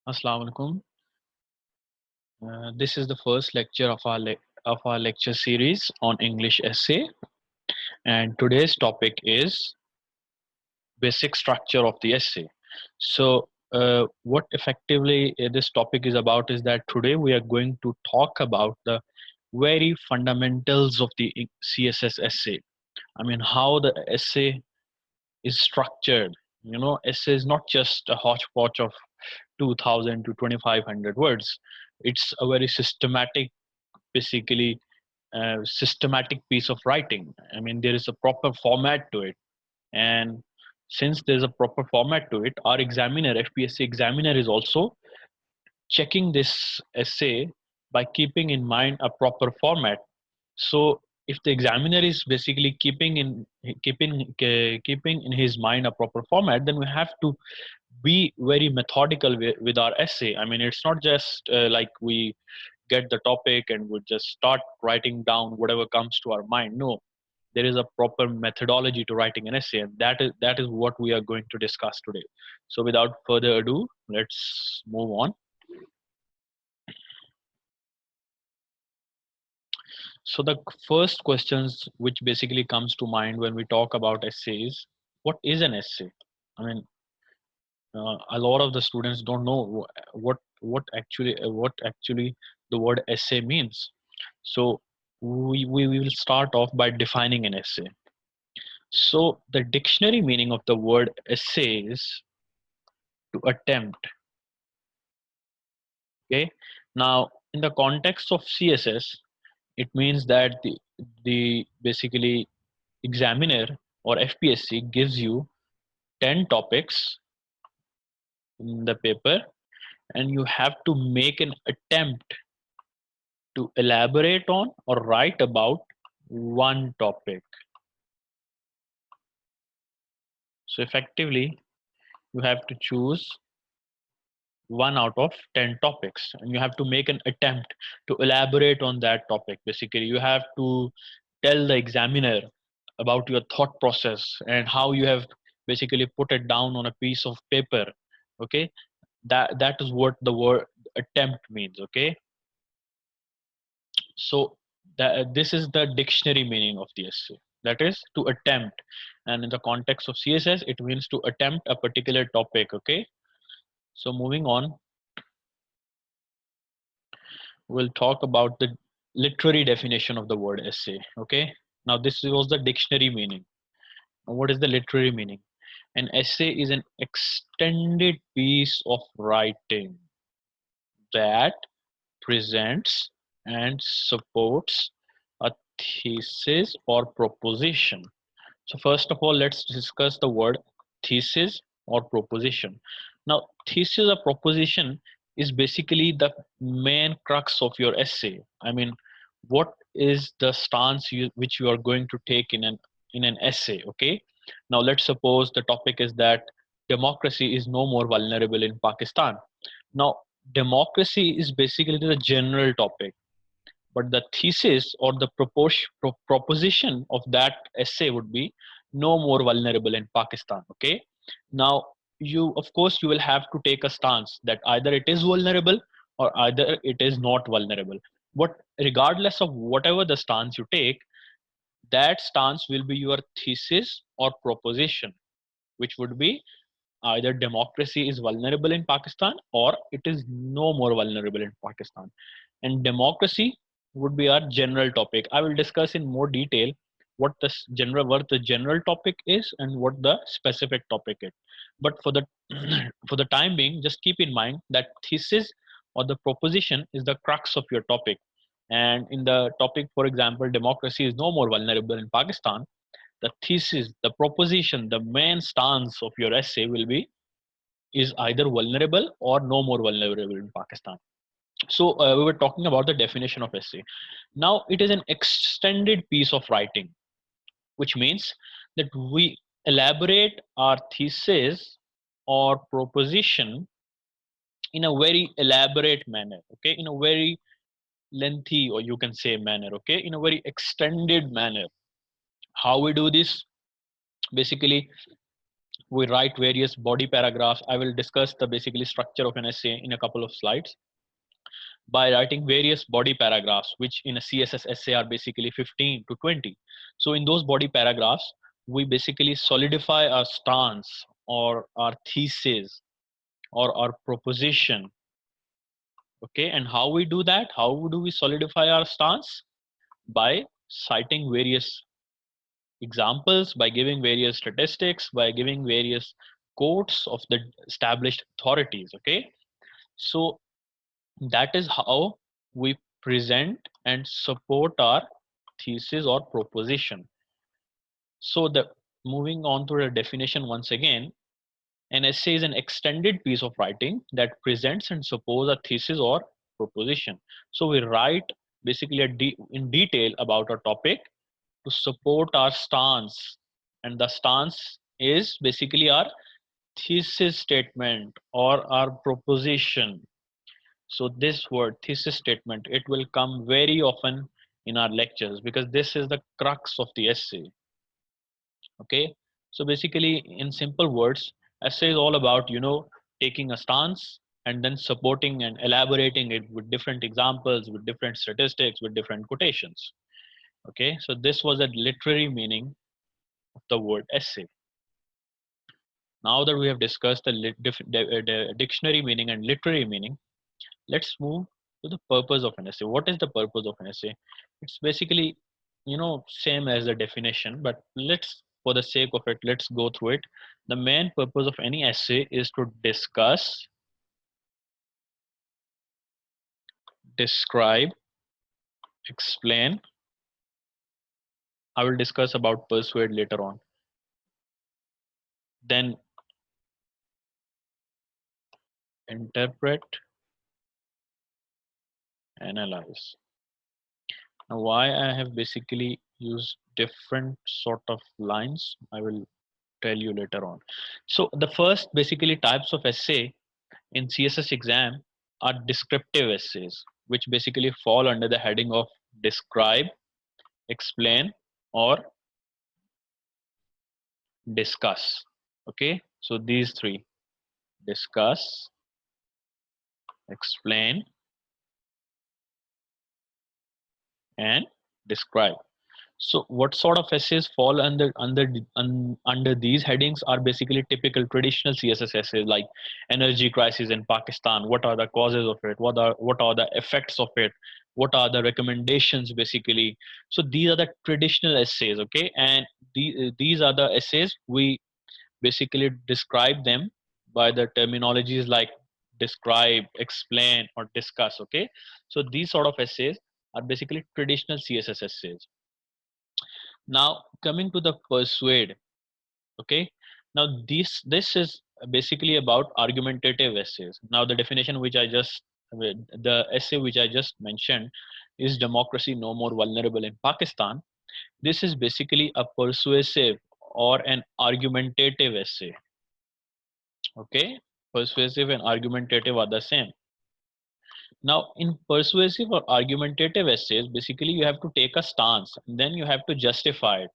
Assalamu alaikum. This is the first lecture of our lecture series on English essay, and today's topic is basic structure of the essay. So, what effectively this topic is about is that today we are going to talk about the very fundamentals of the CSS essay. I mean, how the essay is structured. You know, essay is not just a hodgepodge of 2000 to 2500 words. It's a very systematic, basically systematic piece of writing. I mean, there is a proper format to it, and since there's a proper format to it, our examiner, FPSC examiner, is also checking this essay by keeping in mind a proper format. So if the examiner is basically keeping in his mind a proper format, then we have to be very methodical with our essay. I mean, it's not just like we get the topic and we just start writing down whatever comes to our mind. No, there is a proper methodology to writing an essay, and that is what we are going to discuss today. So without further ado, let's move on. So the first questions which basically comes to mind when we talk about essays, what is an essay? I mean, a lot of the students don't know what actually the word essay means. So we will start off by defining an essay. So the dictionary meaning of the word essay is to attempt. Okay. Now in the context of CSS, it means that the basically examiner or FPSC gives you 10 topics in the paper, and you have to make an attempt to elaborate on or write about one topic. So effectively, you have to choose one out of 10 topics, and you have to make an attempt to elaborate on that topic. Basically, you have to tell the examiner about your thought process and how you have basically put it down on a piece of paper. Okay, that is what the word attempt means. Okay, so this is the dictionary meaning of the essay, that is to attempt, and in the context of CSS it means to attempt a particular topic. Okay, so moving on, we'll talk about the literary definition of the word essay. Okay, now this was the dictionary meaning. Now what is the literary meaning? An essay is an extended piece of writing that presents and supports a thesis or proposition. So first of all, let's discuss the word thesis or proposition. Now, thesis or proposition is basically the main crux of your essay. I mean, what is the stance which you are going to take in an essay? Okay. Now, let's suppose the topic is that democracy is no more vulnerable in Pakistan. Now, democracy is basically the general topic, but the thesis or the proposition of that essay would be no more vulnerable in Pakistan. Okay, now you, of course, you will have to take a stance that either it is vulnerable or either it is not vulnerable. But regardless of whatever the stance you take, that stance will be your thesis or proposition, which would be either democracy is vulnerable in Pakistan or it is no more vulnerable in Pakistan. And democracy would be our general topic. I will discuss in more detail what the general topic is and what the specific topic is. But for the for the time being, just keep in mind that thesis or the proposition is the crux of your topic. And in the topic, for example, democracy is no more vulnerable in Pakistan, the thesis, the proposition, the main stance of your essay will be is either vulnerable or no more vulnerable in Pakistan. So we were talking about the definition of essay. Now it is an extended piece of writing, which means that we elaborate our thesis or proposition in a very elaborate manner. Okay, in a very lengthy, or you can say manner. Okay, in a very extended manner. How we do this? Basically, We write various body paragraphs. I will discuss the basically structure of an essay in a couple of slides. By writing various body paragraphs, which in a CSS essay are basically 15 to 20. So in those body paragraphs, we basically solidify our stance or our thesis or our proposition. Okay, and how we do that? How do we solidify our stance? By citing various examples, by giving various statistics, by giving various quotes of the established authorities. Okay, so that is how we present and support our thesis or proposition. So the moving on to the definition once again, an essay is an extended piece of writing that presents and supports a thesis or proposition. So we write basically in detail about a topic to support our stance, and the stance is basically our thesis statement or our proposition. So this word thesis statement, it will come very often in our lectures because this is the crux of the essay. Okay, so basically in simple words, essay is all about, you know, taking a stance and then supporting and elaborating it with different examples, with different statistics, with different quotations. Okay, so this was a literary meaning of the word essay. Now that we have discussed the dictionary meaning and literary meaning, let's move to the purpose of an essay. What is the purpose of an essay? It's basically, you know, same as the definition, but let's, for the sake of it, let's go through it. The main purpose of any essay is to discuss, describe, explain. I will discuss about persuade later on. Then interpret, analyze. Now why I have basically used different sort of lines, I will tell you later on. So the first basically types of essay in CSS exam are descriptive essays, which basically fall under the heading of describe, explain, or discuss. Okay, so these three: discuss, explain, and describe. So what sort of essays fall under these headings are basically typical traditional CSS essays like energy crisis in Pakistan. What are the causes of it? What are the effects of it? What are the recommendations basically? So these are the traditional essays, okay? And these are the essays we basically describe them by the terminologies like describe, explain, or discuss, okay? So these sort of essays are basically traditional CSS essays. Now coming to the persuade, okay, now this is basically about argumentative essays. Now the definition which I just, the essay which I just mentioned is democracy no more vulnerable in Pakistan. This is basically a persuasive or an argumentative essay. Okay, persuasive and argumentative are the same. Now in persuasive or argumentative essays, basically you have to take a stance and then you have to justify it.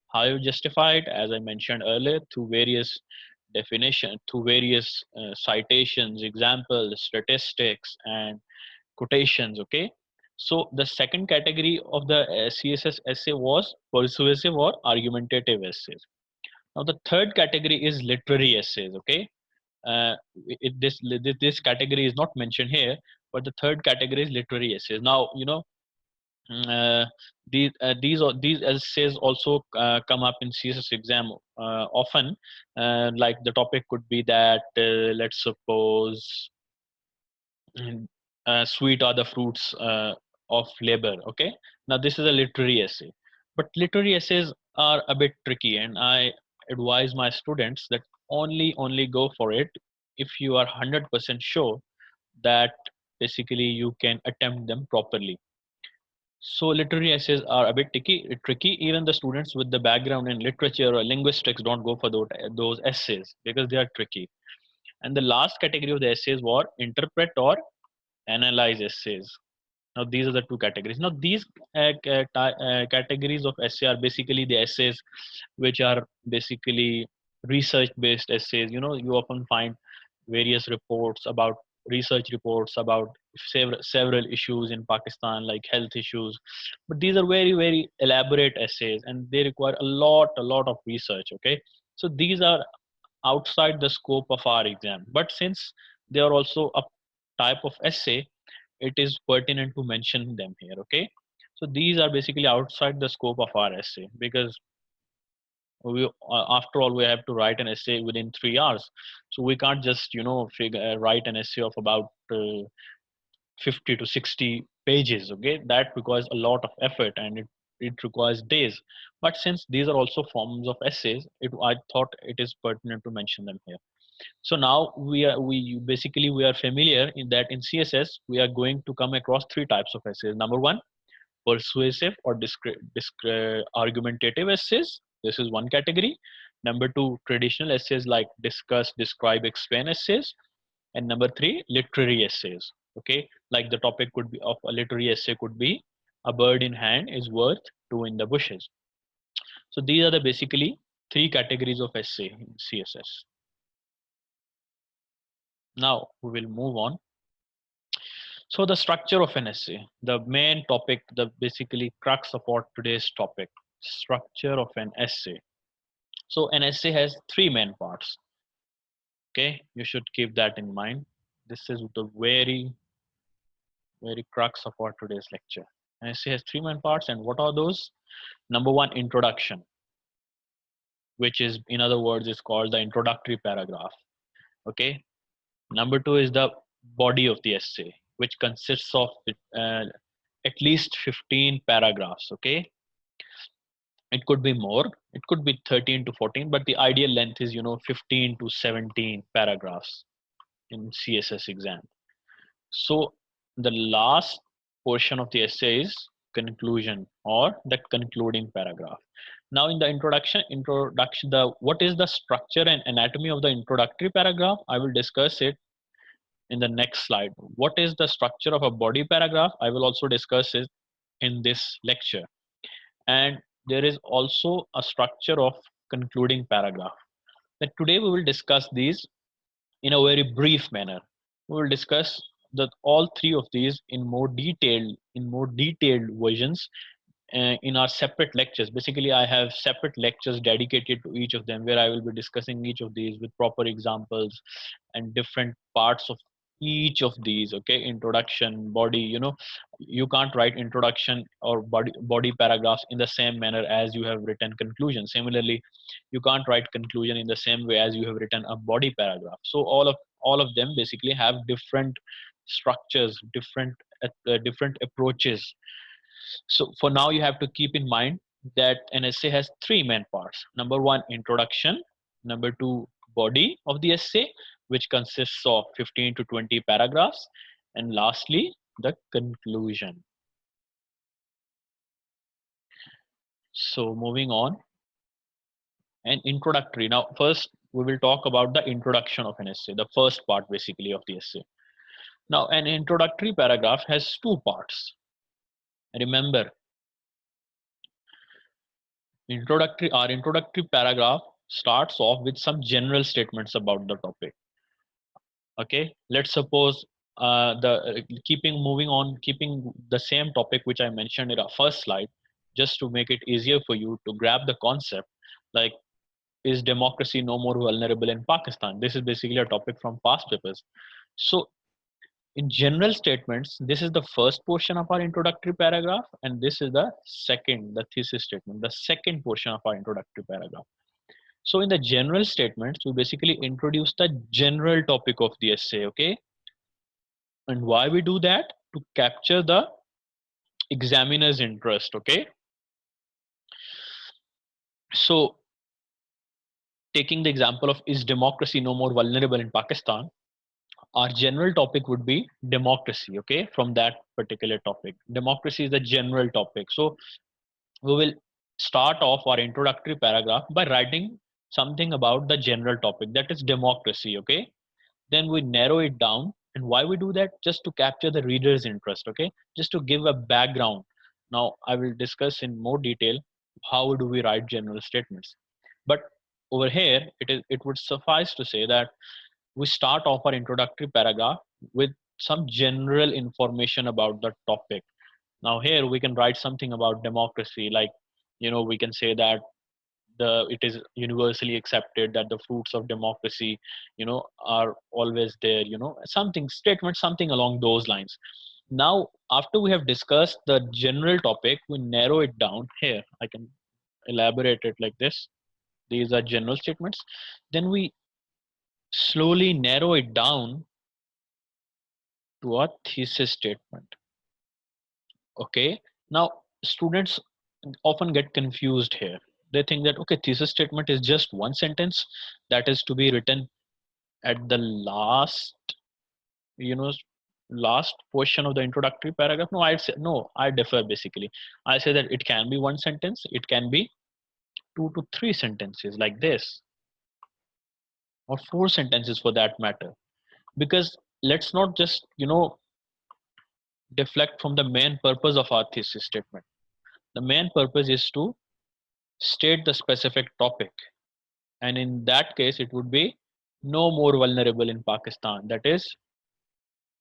How you justify it, as I mentioned earlier, through various definition, through various citations, examples, statistics, and quotations. Okay, so the second category of the CSS essay was persuasive or argumentative essays. Now the third category is literary essays. Okay, this category is not mentioned here, but the third category is literary essays. Now you know, uh, these essays also come up in CSS exam often. Like the topic could be that, let's suppose, sweet are the fruits of labor. Okay, now this is a literary essay, but literary essays are a bit tricky, and I advise my students that only go for it if you are 100% sure that basically you can attempt them properly. So literary essays are a bit tricky. Even the students with the background in literature or linguistics don't go for those essays because they are tricky. And the last category of the essays were interpret or analyze essays. Now these are the two categories. Now these categories of essay are basically the essays which are basically research based essays. You often find various reports about research reports about several issues in Pakistan, like health issues, but these are very very elaborate essays and they require a lot of research. Okay, so these are outside the scope of our exam, but since they are also a type of essay, it is pertinent to mention them here. Okay, so these are basically outside the scope of our essay, because after all we have to write an essay within 3 hours, so we can't just write an essay of about 50 to 60 pages. Okay, that requires a lot of effort and it requires days, but since these are also forms of essays, I thought it is pertinent to mention them here. So now we are familiar in that in CSS we are going to come across three types of essays. Number one, persuasive or argumentative essays. This is one category. Number two, traditional essays like discuss, describe, explain essays. And number three, literary essays. Okay, like the topic could be of a literary essay could be a bird in hand is worth two in the bushes. So these are the basically three categories of essay in CSS. Now we will move on. So the structure of an essay, the main topic, the basically crux of our today's topic, structure of an essay. So an essay has three main parts. Okay, you should keep that in mind. This is the very, very crux of our today's lecture. An essay has three main parts, and what are those? Number one, introduction, which is, in other words, is called the introductory paragraph. Okay. Number two is the body of the essay, which consists of at least 15 paragraphs. Okay, it could be more, it could be 13 to 14, but the ideal length is 15 to 17 paragraphs in CSS exam. So the last portion of the essay is conclusion or the concluding paragraph. Now in the introduction, the what is the structure and anatomy of the introductory paragraph, I will discuss it in the next slide. What is the structure of a body paragraph, I will also discuss it in this lecture. And there is also a structure of concluding paragraph. That today we will discuss these in a very brief manner. We will discuss all three of these in more detailed versions in our separate lectures. Basically, I have separate lectures dedicated to each of them, where I will be discussing each of these with proper examples and different parts of each of these. Okay, introduction, body. You can't write introduction or body paragraphs in the same manner as you have written conclusion. Similarly, you can't write conclusion in the same way as you have written a body paragraph. So all of them basically have different structures, different approaches. So for now, you have to keep in mind that an essay has three main parts. Number one, introduction. Number two, body of the essay, which consists of 15 to 20 paragraphs. And lastly, the conclusion. So moving on, an introductory. Now, first, we will talk about the introduction of an essay, the first part basically of the essay. Now, an introductory paragraph has two parts. Remember, our introductory paragraph starts off with some general statements about the topic. Okay, let's suppose keeping the same topic which I mentioned in our first slide, just to make it easier for you to grab the concept, like, is democracy no more vulnerable in Pakistan? This is basically a topic from past papers. So in general statements, this is the first portion of our introductory paragraph, and this is the thesis statement, the second portion of our introductory paragraph. So in the general statements, we basically introduce the general topic of the essay. Okay, and why we do that? To capture the examiner's interest. Okay, so taking the example of, is democracy no more vulnerable in Pakistan, our general topic would be democracy. Okay, from that particular topic, democracy is the general topic. So we will start off our introductory paragraph by writing something about the general topic, that is democracy. Okay, then we narrow it down. And why we do that? Just to capture the reader's interest. Okay, just to give a background. Now I will discuss in more detail how do we write general statements, but over here, it would suffice to say that we start off our introductory paragraph with some general information about the topic. Now here we can write something about democracy, like, we can say that it is universally accepted that the fruits of democracy, are always there, something statement, something along those lines. Now after we have discussed the general topic, we narrow it down. Here I can elaborate it like this. These are general statements. Then we slowly narrow it down to a thesis statement. Okay. Now students often get confused here. They think that, okay, thesis statement is just one sentence that is to be written at the last, you know last portion of the introductory paragraph. No, I say, no, I differ. Basically, I say that it can be one sentence, it can be 2 to 3 sentences like this, or 4 sentences for that matter. Because let's not just, deflect from the main purpose of our thesis statement. The main purpose is to state the specific topic, and in that case it would be no more vulnerable in Pakistan. That is,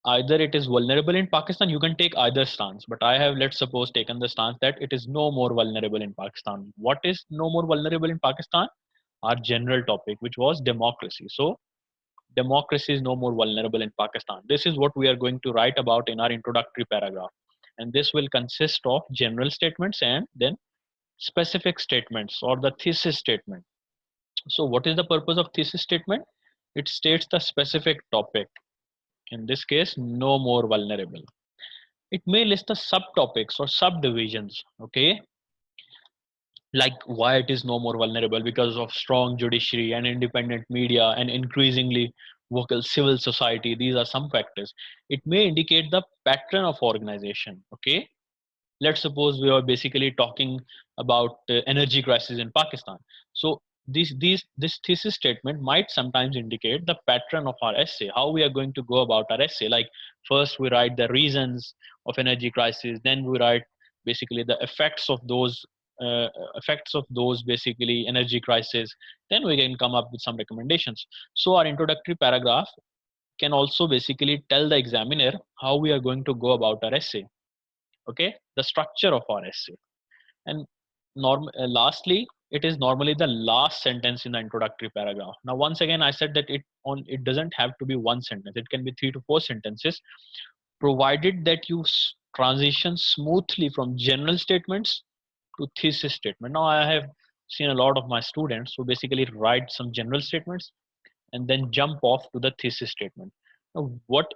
either it is vulnerable in Pakistan, you can take either stance, but I have, let's suppose, taken the stance that it is no more vulnerable in Pakistan. What is no more vulnerable in Pakistan? Our general topic, which was democracy. So democracy is no more vulnerable in Pakistan. This is what we are going to write about in our introductory paragraph, and this will consist of general statements and then specific statements, or the thesis statement. So what is the purpose of thesis statement? It states the specific topic, in this case no more vulnerable. It may list the subtopics or subdivisions. Okay, like why it is no more vulnerable: because of strong judiciary and independent media and increasingly vocal civil society. These are some factors. It may indicate the pattern of organization. Okay, let's suppose we are basically talking about energy crisis in Pakistan. So this thesis statement might sometimes indicate the pattern of our essay, how we are going to go about our essay. Like, first we write the reasons of energy crisis, then we write basically the uh, effects of those basically energy crisis, then we can come up with some recommendations. So our introductory paragraph can also basically tell the examiner how we are going to go about our essay. Okay, the structure of our essay. And lastly, it is normally the last sentence in the introductory paragraph. Now once again, I said that it doesn't have to be one sentence, it can be 3 to 4 sentences, provided that you transition smoothly from general statements to thesis statement. Now I have seen a lot of my students who basically write some general statements and then jump off to the thesis statement. Now, what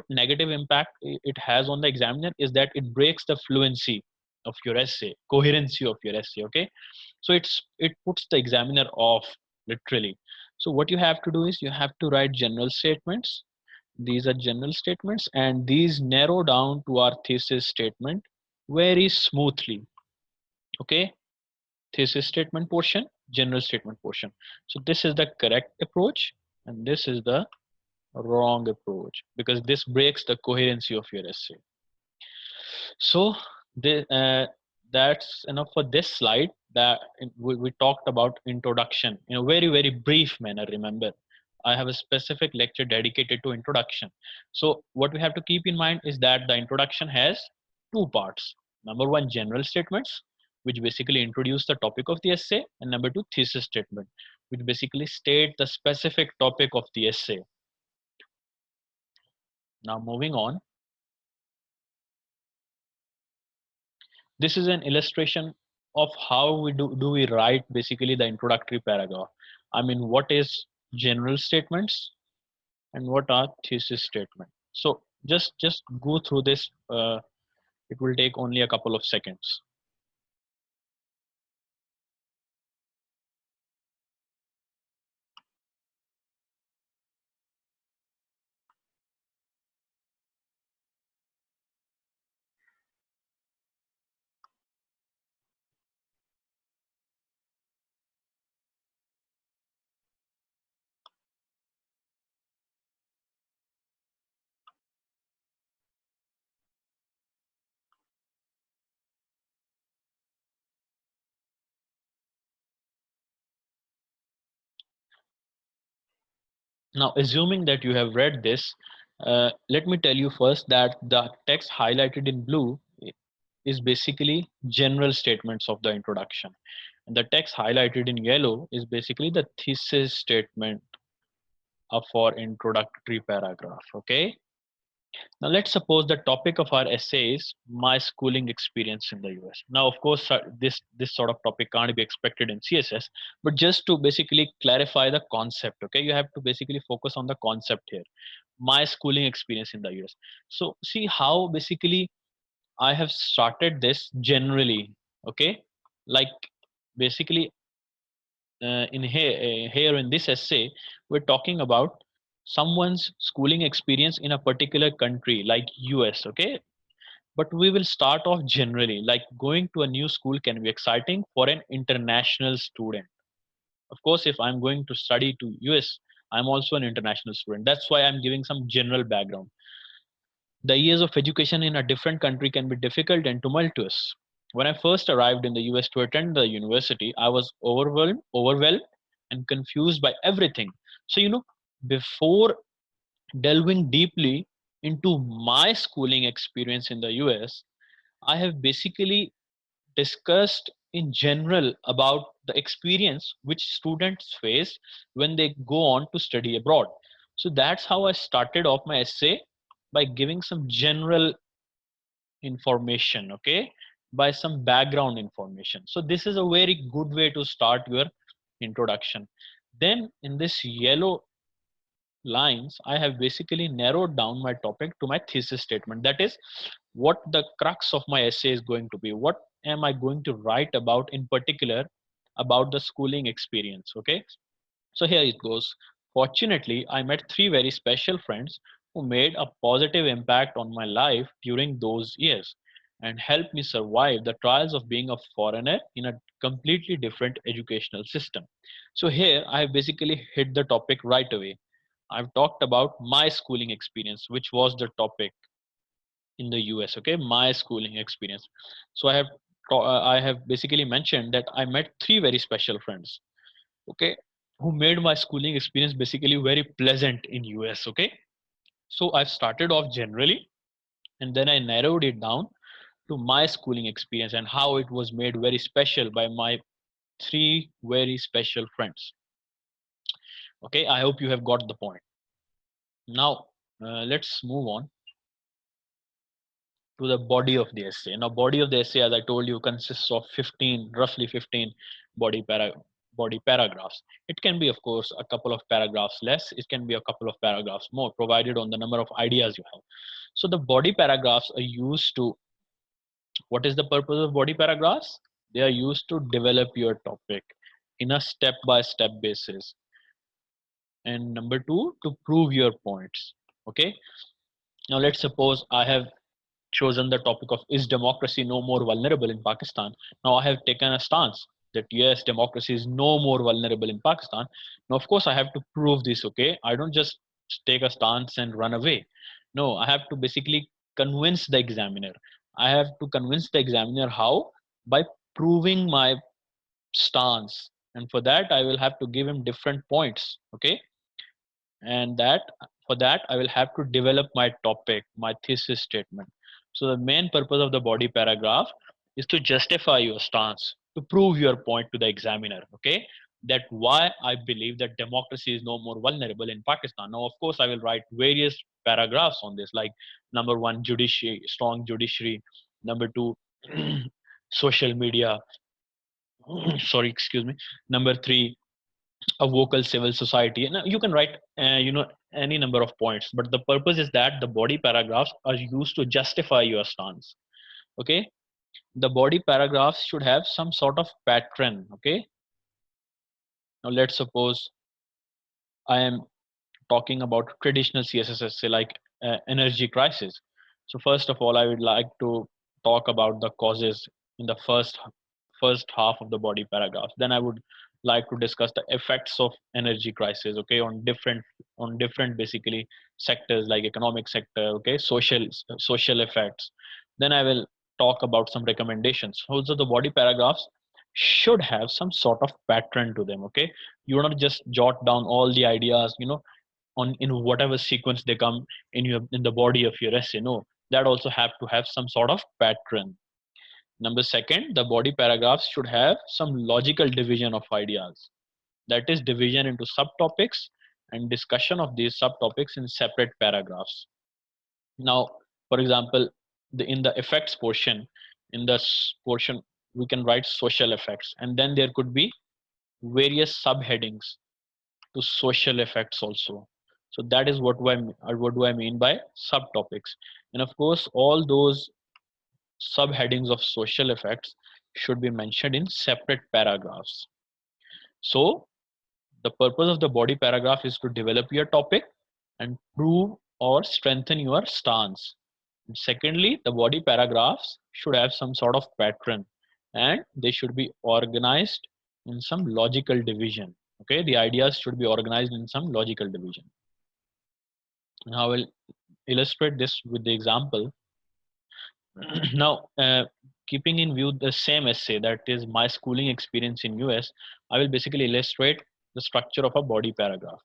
negative impact it has on the examiner is that it breaks the fluency of your essay, coherency of your essay. Okay, so it puts the examiner off, literally. So what you have to do is you have to write general statements. These are general statements, and these narrow down to our thesis statement very smoothly. Okay, thesis statement portion, general statement portion. So this is the correct approach, and this is the wrong approach, because this breaks the coherency of your essay. So that's enough for this slide. That we talked about introduction in a very brief manner. Remember, I have a specific lecture dedicated to introduction. So what we have to keep in mind is that the introduction has 2 parts. Number one, general statements, which basically introduce the topic of the essay, and number two, thesis statement, which basically state the specific topic of the essay. Now moving on, this is an illustration of how do we write basically the introductory paragraph. I mean, what is general statements and what are thesis statement. So just go through this. It will take only a couple of seconds. Now, assuming that you have read this, let me tell you first that the text highlighted in blue is basically general statements of the introduction. And the text highlighted in yellow is basically the thesis statement for introductory paragraph. Okay. Now let's suppose the topic of our essay is my schooling experience in the US. Now, of course, this sort of topic can't be expected in CSS, but just to basically clarify the concept, okay, you have to basically focus on the concept here. My schooling experience in the US. So see how basically I have started this generally, okay, like basically here in this essay we're talking about someone's schooling experience in a particular country like US, okay, but we will start off generally, like going to a new school can be exciting for an international student. Of course, if I'm going to study to US, I'm also an international student. That's why I'm giving some general background. The years of education in a different country can be difficult and tumultuous. When I first arrived in the US to attend the university, I was overwhelmed and confused by everything. So, before delving deeply into my schooling experience in the US, I have basically discussed in general about the experience which students face when they go on to study abroad. So that's how I started off my essay, by giving some general information, okay, by some background information. So this is a very good way to start your introduction. Then in this yellow lines, I have basically narrowed down my topic to my thesis statement. That is what the crux of my essay is going to be. What am I going to write about in particular about the schooling experience? Okay. So here it goes. Fortunately, I met three very special friends who made a positive impact on my life during those years and helped me survive the trials of being a foreigner in a completely different educational system. So here I have basically hit the topic right away. I've talked about my schooling experience, which was the topic in the US. Okay, my schooling experience. So I have basically mentioned that I met three very special friends, okay, who made my schooling experience basically very pleasant in US. Okay, so I've started off generally, and then I narrowed it down to my schooling experience and how it was made very special by my three very special friends. Okay, I hope you have got the point. Now let's move on to the body of the essay. Now, body of the essay, as I told you, consists of 15, roughly 15 body para body paragraphs. It can be, of course, a couple of paragraphs less. It can be a couple of paragraphs more, provided on the number of ideas you have. So the body paragraphs are used to, what is the purpose of body paragraphs? They are used to develop your topic in a step-by-step basis. And number two, to prove your points. Okay. Now let's suppose I have chosen the topic of is democracy no more vulnerable in Pakistan. Now I have taken a stance that yes, democracy is no more vulnerable in Pakistan. Now, of course, I have to prove this. Okay, I don't just take a stance and run away. No, I have to basically convince the examiner. I have to convince the examiner how? By proving my stance, and for that I will have to give him different points. Okay, and that for that I will have to develop my topic, my thesis statement. So the main purpose of the body paragraph is to justify your stance, to prove your point to the examiner. Okay, that why I believe that democracy is no more vulnerable in Pakistan. Now, of course, I will write various paragraphs on this, like number one, judiciary, strong judiciary. Number two, social media. Sorry, excuse me. Number three, a vocal civil society. And you can write any number of points, but the purpose is that the body paragraphs are used to justify your stance. Okay, the body paragraphs should have some sort of pattern. Okay, now let's suppose I am talking about traditional CSS, say like energy crisis. So first of all, I would like to talk about the causes in the first half of the body paragraph. Then I would like to discuss the effects of energy crisis, okay, on different basically sectors like economic sector, okay, social effects. Then I will talk about some recommendations. Also, the body paragraphs should have some sort of pattern to them. Okay, you do not just jot down all the ideas, on in whatever sequence they come in the body of your essay. No, that also have to have some sort of pattern. Number second, the body paragraphs should have some logical division of ideas, that is division into subtopics and discussion of these subtopics in separate paragraphs. Now, for example, in the effects portion, in this portion we can write social effects, and then there could be various subheadings to social effects also. So that is what do I mean by subtopics. And of course, all those subheadings of social effects should be mentioned in separate paragraphs. So the purpose of the body paragraph is to develop your topic and prove or strengthen your stance. And secondly, the body paragraphs should have some sort of pattern, and they should be organized in some logical division. Okay, the ideas should be organized in some logical division. Now I will illustrate this with the example. Now, keeping in view the same essay, that is my schooling experience in US, I will basically illustrate the structure of a body paragraph.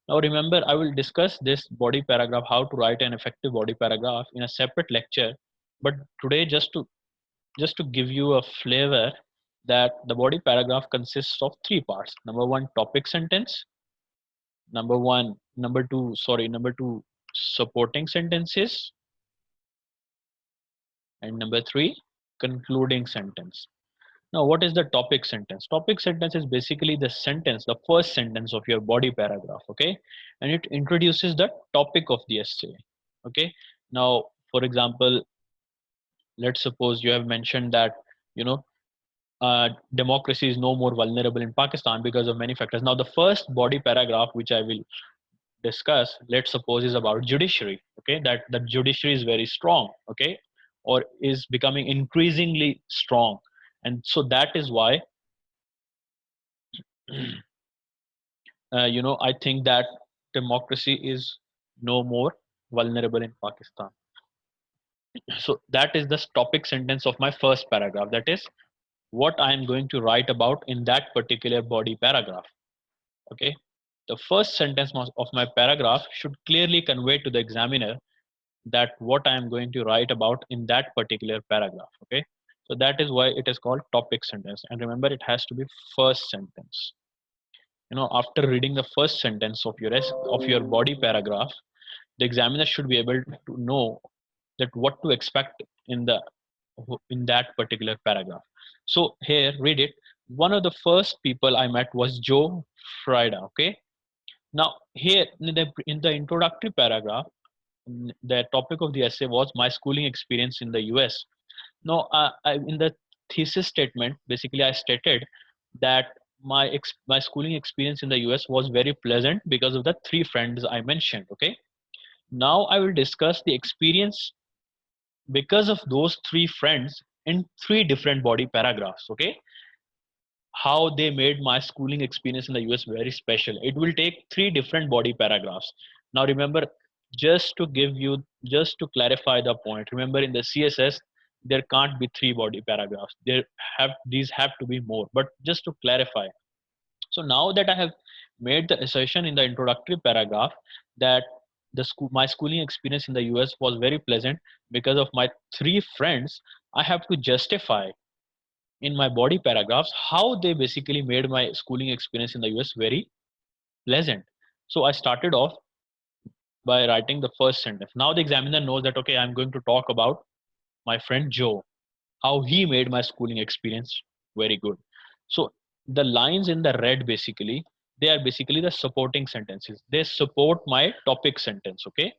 Now remember, I will discuss this body paragraph, how to write an effective body paragraph, in a separate lecture. But today, just to give you a flavor, that the body paragraph consists of three parts. Number one, topic sentence. Number two, supporting sentences, and number three, concluding sentence. Now, what is the topic sentence? Topic sentence is basically the sentence, the first sentence of your body paragraph, okay? And it introduces the topic of the essay, okay? Now, for example, let's suppose you have mentioned that, you know, democracy is no more vulnerable in Pakistan because of many factors. Now, the first body paragraph, which I will discuss, let's suppose, is about judiciary, okay? That the judiciary is very strong, okay? Or is becoming increasingly strong. And so that is why I think that democracy is no more vulnerable in Pakistan. So that is the topic sentence of my first paragraph. That is what I am going to write about in that particular body paragraph. Okay. The first sentence of my paragraph should clearly convey to the examiner that what I am going to write about in that particular paragraph. Okay. So that is why it is called topic sentence. And remember, it has to be first sentence. After reading the first sentence of your body paragraph, the examiner should be able to know that what to expect in that particular paragraph. So here, read it. One of the first people I met was Joe Frida. Okay. Now here in the introductory paragraph, the topic of the essay was my schooling experience in the US. Now, in the thesis statement, basically I stated that my schooling experience in the US was very pleasant because of the three friends I mentioned. Okay. Now I will discuss the experience because of those three friends in three different body paragraphs. Okay. How they made my schooling experience in the US very special. It will take three different body paragraphs. Now remember, just to clarify the point, remember in the CSS, there can't be three body paragraphs. These have to be more, but just to clarify. So now that I have made the assertion in the introductory paragraph that my schooling experience in the US was very pleasant because of my three friends, I have to justify in my body paragraphs how they basically made my schooling experience in the US very pleasant. So I started off by writing the first sentence. Now the examiner knows that, okay, I'm going to talk about my friend Joe, how he made my schooling experience very good. So the lines in the red, basically, they are basically the supporting sentences. They support my topic sentence. Okay.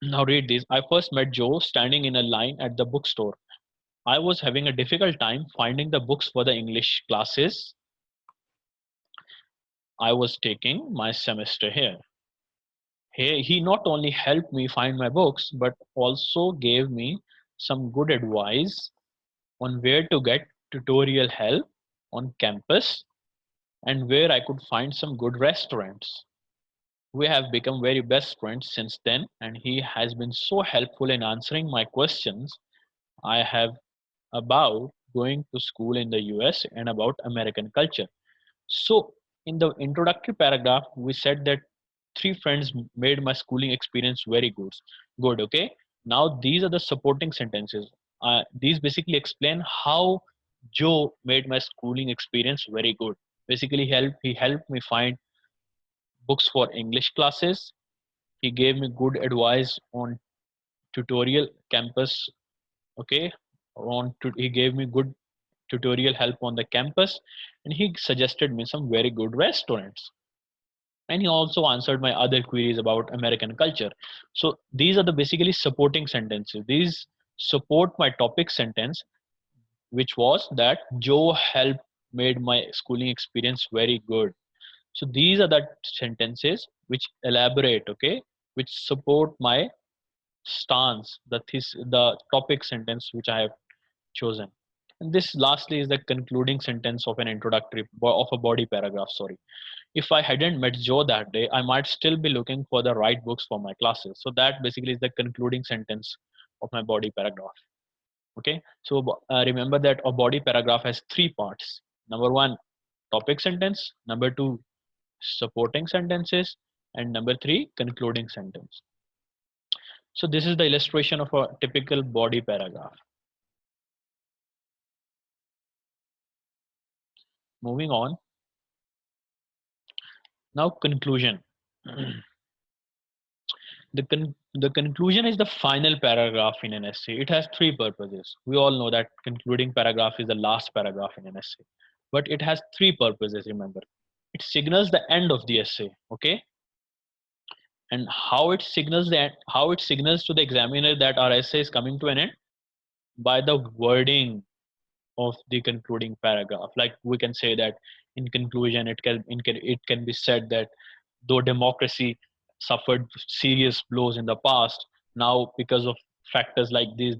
Now read this. I first met Joe standing in a line at the bookstore. I was having a difficult time finding the books for the English classes I was taking my semester here. He not only helped me find my books, but also gave me some good advice on where to get tutorial help on campus and where I could find some good restaurants. We have become very best friends since then, and he has been so helpful in answering my questions I have about going to school in the US and about American culture. So, in the introductory paragraph, we said that three friends made my schooling experience very good. Okay, now these are the supporting sentences. These basically explain how Joe made my schooling experience very good. Basically, he helped me find books for English classes. He gave me good advice on tutorial campus. Okay, he gave me good tutorial help on the campus, and he suggested me some very good restaurants, and he also answered my other queries about American culture. So these are the basically supporting sentences. These support my topic sentence, which was that Joe helped made my schooling experience very good. So these are the sentences which elaborate, okay, which support my stance, the topic sentence which I have chosen. And this lastly is the concluding sentence of an introductory of a body paragraph. Sorry, if I hadn't met Joe that day, I might still be looking for the right books for my classes. So that basically is the concluding sentence of my body paragraph. Okay, so remember that a body paragraph has three parts. Number one, topic sentence. Number two, supporting sentences, and number three, concluding sentence. So this is the illustration of a typical body paragraph. Moving on. Now conclusion. The conclusion is the final paragraph in an essay. It has three purposes. We all know that concluding paragraph is the last paragraph in an essay, but it has three purposes. Remember, it signals the end of the essay. Okay, and how it signals to the examiner that our essay is coming to an end by the wording of the concluding paragraph. Like we can say that in conclusion, it can be said that though democracy suffered serious blows in the past, now because of factors like this,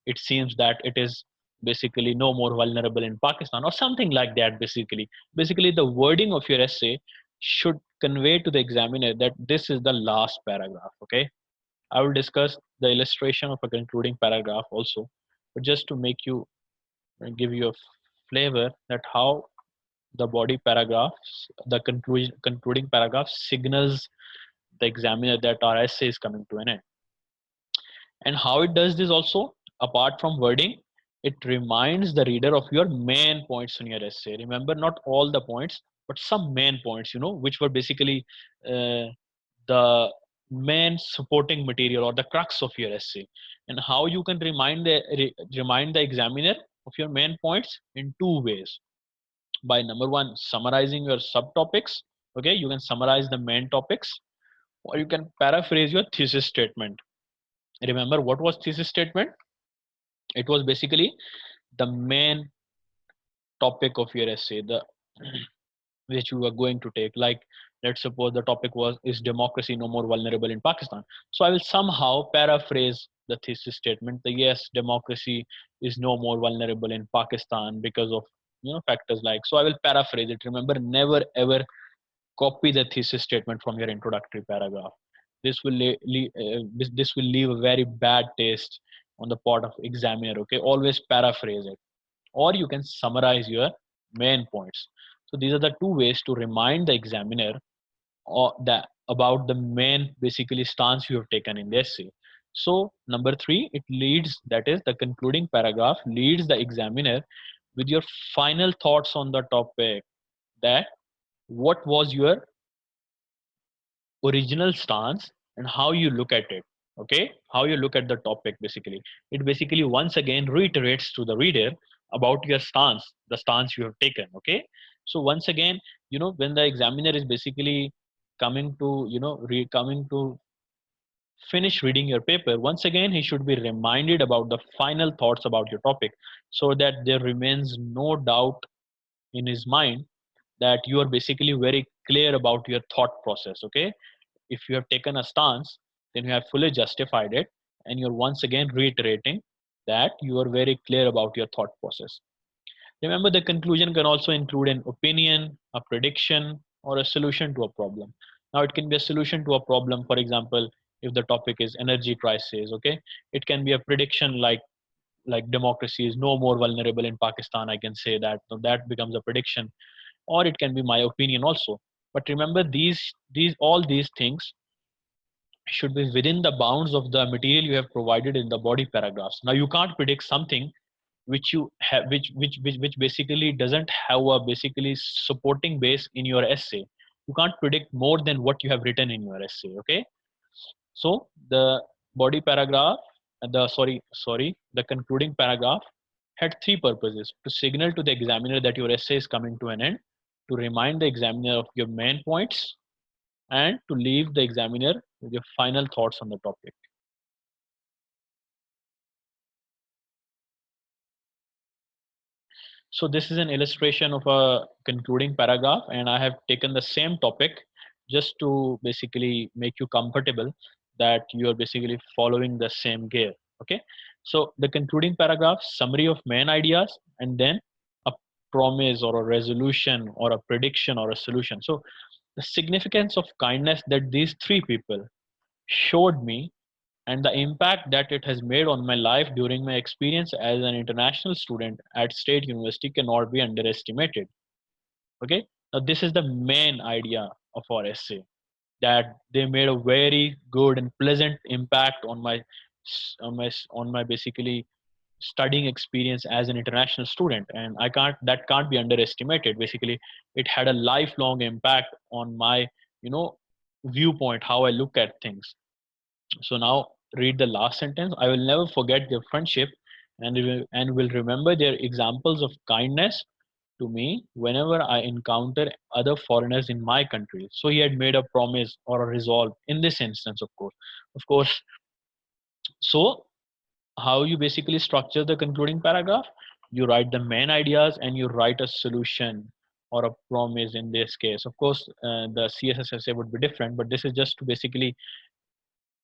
it seems that it is basically no more vulnerable in Pakistan or something like that. Basically, the wording of your essay should convey to the examiner that this is the last paragraph. Okay, I will discuss the illustration of a concluding paragraph also, but just to make you give you a flavor that how the body paragraphs, the concluding paragraph signals the examiner that our essay is coming to an end. And how it does this also, apart from wording, it reminds the reader of your main points in your essay. Remember, not all the points, but some main points, which were basically the main supporting material or the crux of your essay. And how you can remind the examiner of your main points in two ways. By number one, summarizing your subtopics. Okay, you can summarize the main topics, or you can paraphrase your thesis statement. Remember what was thesis statement? It was basically the main topic of your essay, the which you are going to take. Like, let's suppose the topic was, is democracy no more vulnerable in Pakistan? So I will somehow paraphrase the thesis statement, the yes, democracy is no more vulnerable in Pakistan because of factors like. So I will paraphrase it. Remember, never ever copy the thesis statement from your introductory paragraph. This will leave a very bad taste on the part of examiner. Okay, always paraphrase it, or you can summarize your main points. So these are the two ways to remind the examiner about the main basically stance you have taken in the essay. So number three, it leads, that is the concluding paragraph leads the examiner with your final thoughts on the topic, that what was your original stance and how you look at it. Okay, how you look at the topic. Basically, it basically once again reiterates to the reader about your stance, the stance you have taken. Okay, so once again, when the examiner is basically coming to coming to finish reading your paper, once again he should be reminded about the final thoughts about your topic, so that there remains no doubt in his mind that you are basically very clear about your thought process. Okay, if you have taken a stance, then you have fully justified it, and you're once again reiterating that you are very clear about your thought process. Remember, the conclusion can also include an opinion, a prediction, or a solution to a problem. Now, it can be a solution to a problem. For example, if the topic is energy crisis, okay, it can be a prediction like democracy is no more vulnerable in Pakistan. I can say that, so that becomes a prediction, or it can be my opinion also. But remember, these all these things should be within the bounds of the material you have provided in the body paragraphs. Now you can't predict something which you have which basically doesn't have a basically supporting base in your essay. You can't predict more than what you have written in your essay. Okay, so the body paragraph, the concluding paragraph had three purposes: to signal to the examiner that your essay is coming to an end, to remind the examiner of your main points, and to leave the examiner with your final thoughts on the topic. So this is an illustration of a concluding paragraph, and I have taken the same topic just to basically make you comfortable that you are basically following the same gear. Okay, so the concluding paragraph, summary of main ideas, and then a promise or a resolution or a prediction or a solution. So the significance of kindness that these three people showed me and the impact that it has made on my life during my experience as an international student at State University cannot be underestimated. Okay, now this is the main idea of our essay, that they made a very good and pleasant impact on my basically studying experience as an international student, and I can't that can't be underestimated. Basically, it had a lifelong impact on my, you know, viewpoint, how I look at things. So now read the last sentence. I will never forget their friendship and will remember their examples of kindness to me whenever I encounter other foreigners in my country. So he had made a promise or a resolve in this instance, of course. Of course. So how you basically structure the concluding paragraph? You write the main ideas and you write a solution or a promise in this case. Of course, the CSS essay would be different, but this is just to basically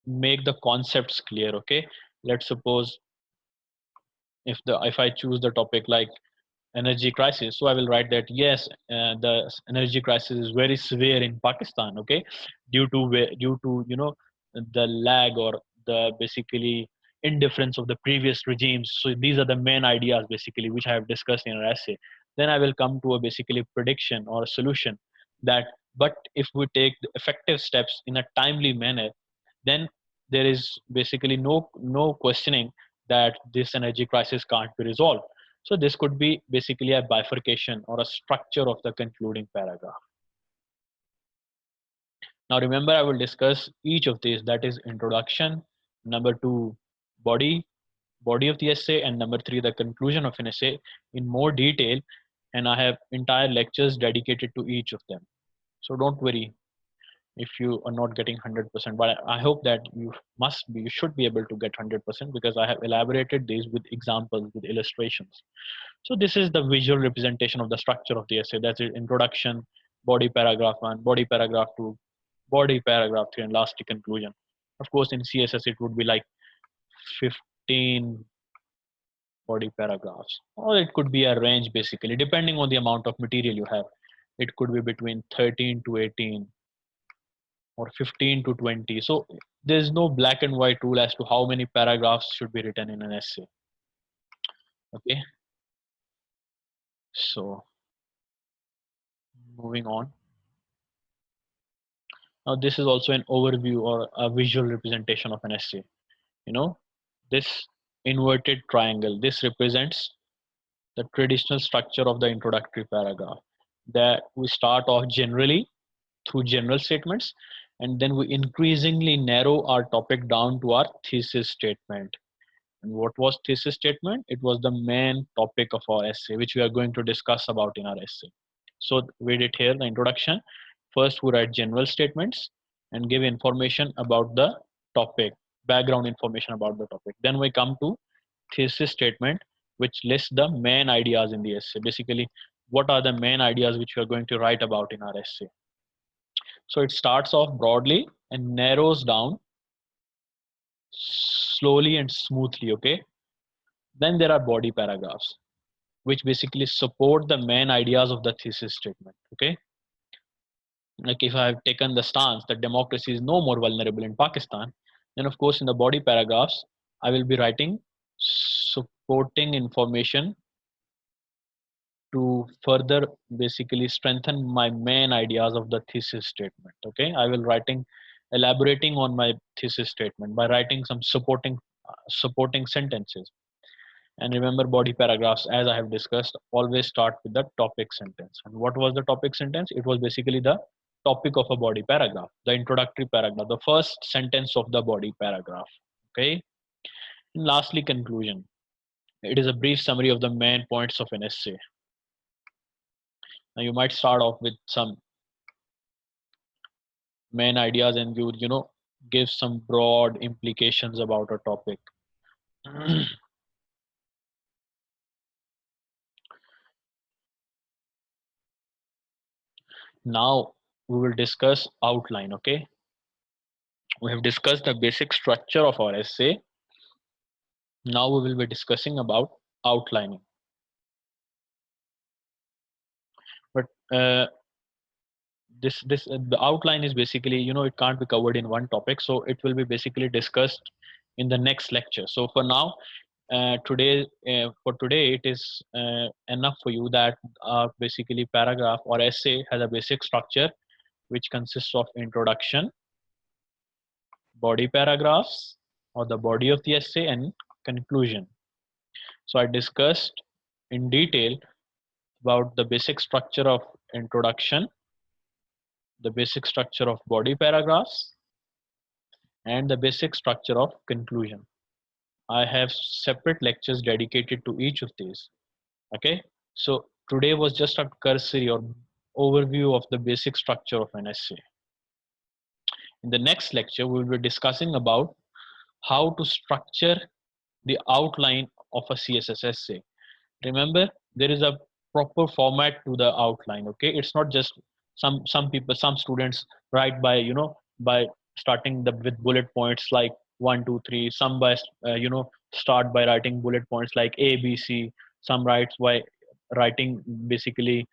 make the concepts clear. Okay, let's suppose if I choose the topic like energy crisis, so I will write that yes, the energy crisis is very severe in Pakistan. Okay, due to, you know, the lag or the basically indifference of the previous regimes. So these are the main ideas basically which I have discussed in our essay. Then I will come to a basically prediction or a solution that, but if we take the effective steps in a timely manner, then there is basically no questioning that this energy crisis can't be resolved. So this could be basically a bifurcation or a structure of the concluding paragraph. Now remember, I will discuss each of these, that is introduction, number two, body body of the essay, and number three, the conclusion of an essay in more detail, and I have entire lectures dedicated to each of them. So don't worry if you are not getting 100%, but I hope that you should be able to get 100% because I have elaborated these with examples, with illustrations. So this is the visual representation of the structure of the essay. That's it: introduction, body paragraph one, body paragraph two, body paragraph three, and last, the conclusion. Of course, in CSS, it would be like 15 body paragraphs, or it could be a range basically, depending on the amount of material you have. It could be between 13 to 18 or 15 to 20. So there's no black and white rule as to how many paragraphs should be written in an essay. Okay, so moving on. Now this is also an overview or a visual representation of an essay. You know, this inverted triangle, this represents the traditional structure of the introductory paragraph, that we start off generally through general statements, and then we increasingly narrow our topic down to our thesis statement. And what was thesis statement? It was the main topic of our essay, which we are going to discuss about in our essay. So we did here the introduction. First, we write general statements and give information about the topic, background information about the topic. Then we come to thesis statement, which lists the main ideas in the essay. Basically, what are the main ideas which we are going to write about in our essay? So it starts off broadly and narrows down slowly and smoothly. Okay. Then there are body paragraphs, which basically support the main ideas of the thesis statement. Okay. Like if I have taken the stance that democracy is no more vulnerable in Pakistan, then of course in the body paragraphs, I will be writing supporting information to further basically strengthen my main ideas of the thesis statement. Okay, I will writing elaborating on my thesis statement by writing some supporting sentences. And remember, body paragraphs, as I have discussed, always start with the topic sentence. And what was the topic sentence? It was basically the topic of a body paragraph, the introductory paragraph, the first sentence of the body paragraph. Okay. And lastly, conclusion. It is a brief summary of the main points of an essay. Now you might start off with some main ideas and you give some broad implications about a topic. Now we will discuss outline. Okay, we have discussed the basic structure of our essay. Now we will be discussing about outlining. But the outline is basically, it can't be covered in one topic, so it will be basically discussed in the next lecture. So for now, for today, it is enough for you that basically paragraph or essay has a basic structure which consists of introduction, body paragraphs or the body of the essay, and conclusion. So I discussed in detail about the basic structure of introduction, the basic structure of body paragraphs, and the basic structure of conclusion. I have separate lectures dedicated to each of these. Okay, so today was just a cursory or overview of the basic structure of an essay. In the next lecture, we will be discussing about how to structure the outline of a CSS essay. Remember, there is a proper format to the outline. Okay, it's not just some students write by by starting with bullet points like 1 2 3. Some by start by writing bullet points like ABC. Some writes by writing basically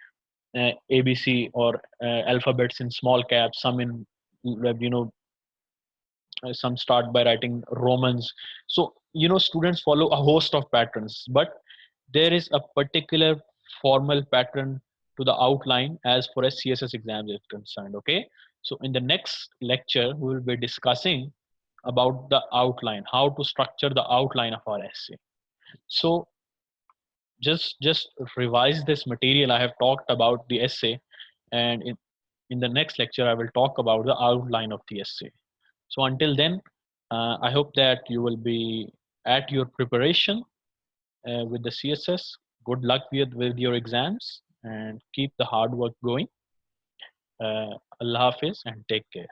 ABC or alphabets in small caps. Some in some start by writing Romans. So students follow a host of patterns, but there is a particular formal pattern to the outline as far as CSS exams is concerned. Okay, so in the next lecture we will be discussing about the outline, how to structure the outline of our essay. So just revise this material I have talked about the essay, and in the next lecture I will talk about the outline of the essay. So until then, I hope that you will be at your preparation with the CSS. Good luck with your exams and keep the hard work going. Allah Hafiz and take care.